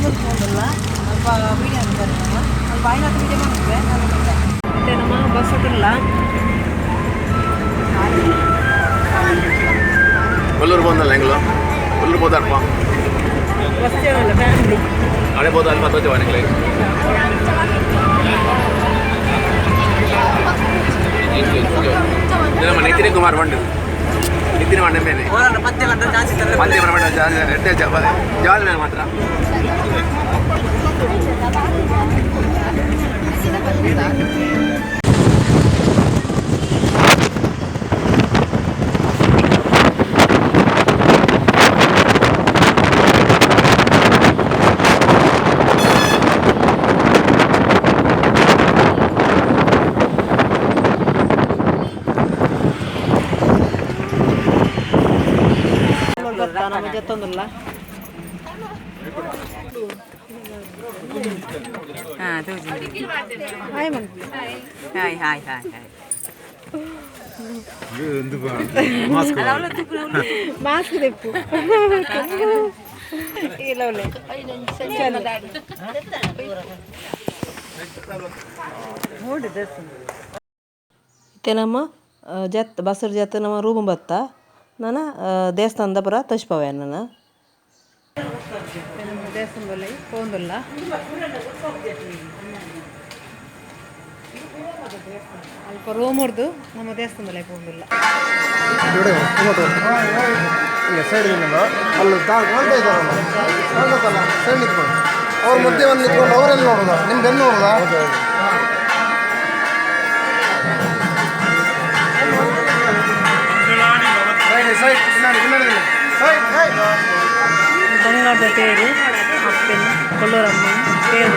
ಮುಂದಿಲ್ಲ ಸ್ವಲ್ಪ ವೀಡಿಯೋ ಅಂತಾರೆ ಸ್ವಲ್ಪ ಐನಾಥ ವೀಡಿಯೋ ಮಾಡಿದ್ರೆ ಮತ್ತೆ ನಮ್ಮ ಬಸ್ ಇಲ್ಲ ಕೊಲ್ಲೂರು ಬಂದಲ್ಲ ಹೆಂಗ್ಲು ಕೊಲ್ಲೂರು ಹೋದಪ್ಪ ಬಸ್ ಏನಲ್ಲ ಫ್ಯಾಮಿಲಿ ಹಳೆ ಬೋದು ಅಲ್ಲಿ ಮತ್ತೆ ಮನೆಗಳಿಗೆ ನಮ್ಮ ನಿತಿನ್ ಕುಮಾರ್ ಬಂಡು ನಿತಿನ್ ಬಂಡ ಮೇಲೆ ಪಂದ್ಯ ಬರಬೇಡ ಜಾಲ್ ಮೇಲೆ ಮಾತ್ರ ನಮ್ಮ ಜೊತ್ತೊಂದಿಲ್ಲ hi hi hi hi mask ತೆಪ್ಪು ಇಲ್ಲ ಮತ್ತೆ ನಮ್ಮ ಬಸ್ಸರ್ ಜತ್ ನಮ್ಮ ರೂಮ್ ಬತ್ತ ನಾನು ದೇವಸ್ಥಾನದ ಪುರ ತಚ್ಪವೆ ನಾನು ದೇವಸ್ಥಾನದಲ್ಲಿ ಹೋಗಿಲ್ಲ ಅಲ್ಪ ರೂಮ್ ಹೊಡೆದು ನಮ್ಮ ದೇವಸ್ಥಾನದಲ್ಲಿ ಹೋಗಿಲ್ಲ ಅವ್ರ ಮಧ್ಯೆ ಒಂದು ನಿಂತ್ಕೊಂಡು ಅವರೆಲ್ಲ ನೋಡೋದ ನಿಮ್ಗೆ ಬೆನ್ನು ನೋಡೋದ ಬಂಗಾರದ ತೇರು ಅಪ್ಪನ ಕೊಲ್ಲೂರಮ್ಮ ತೇರು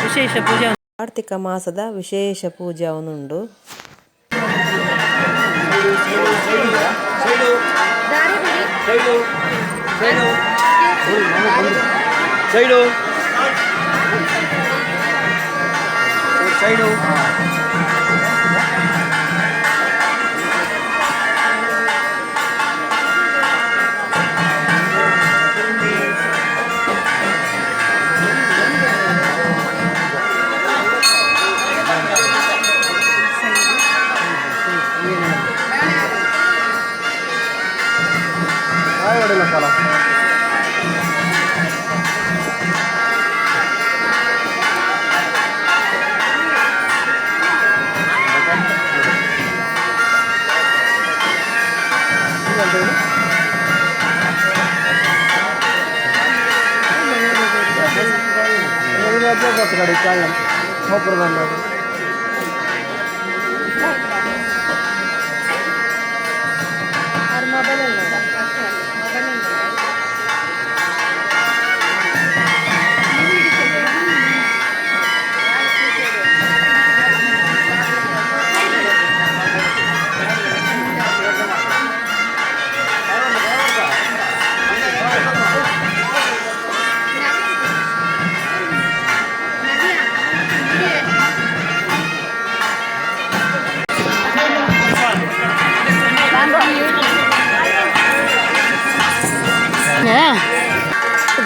ವಿಶೇಷ ಪೂಜೆ ಕಾರ್ತಿಕ ಮಾಸದ ವಿಶೇಷ ಪೂಜೆ ಅವನುಂಡು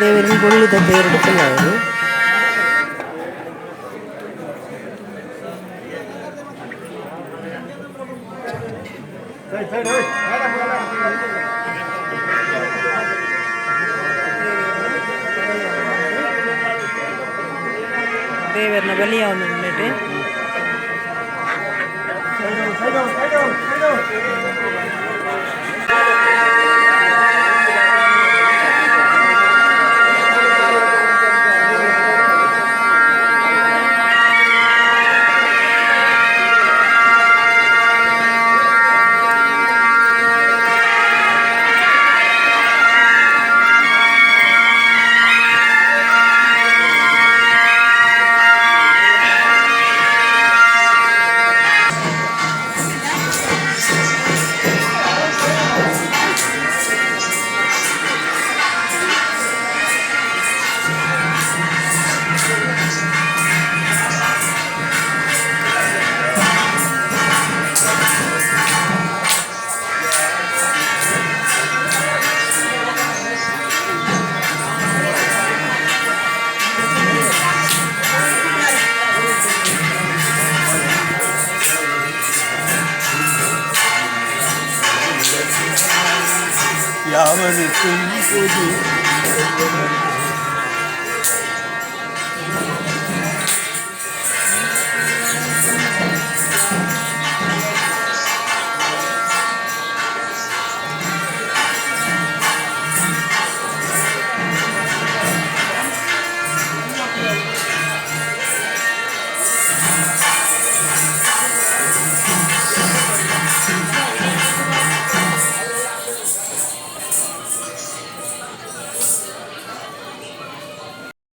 ದೇವರಿಗೆ ಗೊಳ್ಳಿದ ದೇವರು ದೇವರನ್ನ ಬಲಿಯಾವನು ಉಂಟು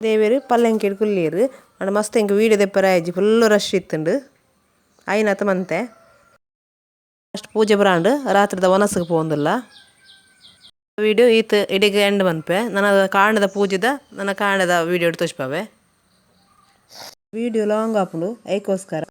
ದೇವೇರು ಪಲ್ಲಂಕೇಡು ಕುಲ್ಲೇರು ಅಂಡ ಮಸ್ತ್ ಎಂಕ್ ವೀಡಿಯೋ ದೆಪ್ಪರ ಆಯ್ಜಿ ಫುಲ್ಲು ರಶ್ ಇತ್ತುಂಡು ಐನಾತ ಮಂತೆ ಅಷ್ಟು ಪೂಜೆ ಬರಾಂಡು ರಾತ್ರಿದ ವನಸ್ಗೆ ಪೋಂದುಲ್ಲ ವೀಡಿಯೋ ಈತ್ ಇಡಿಗೆ ಎಂಡ್ ಮನ್ಪೆ ನನ್ನ ಕಾಂಡದ ಪೂಜೆದ ನನ್ನ ಕಾಂಡದ ವೀಡಿಯೋ ತೋಚ್ಪವೆ ವೀಡಿಯೋ ಲಾಂಗ್ ಆಪುಂಡು ಐಕೋಸ್ಕರ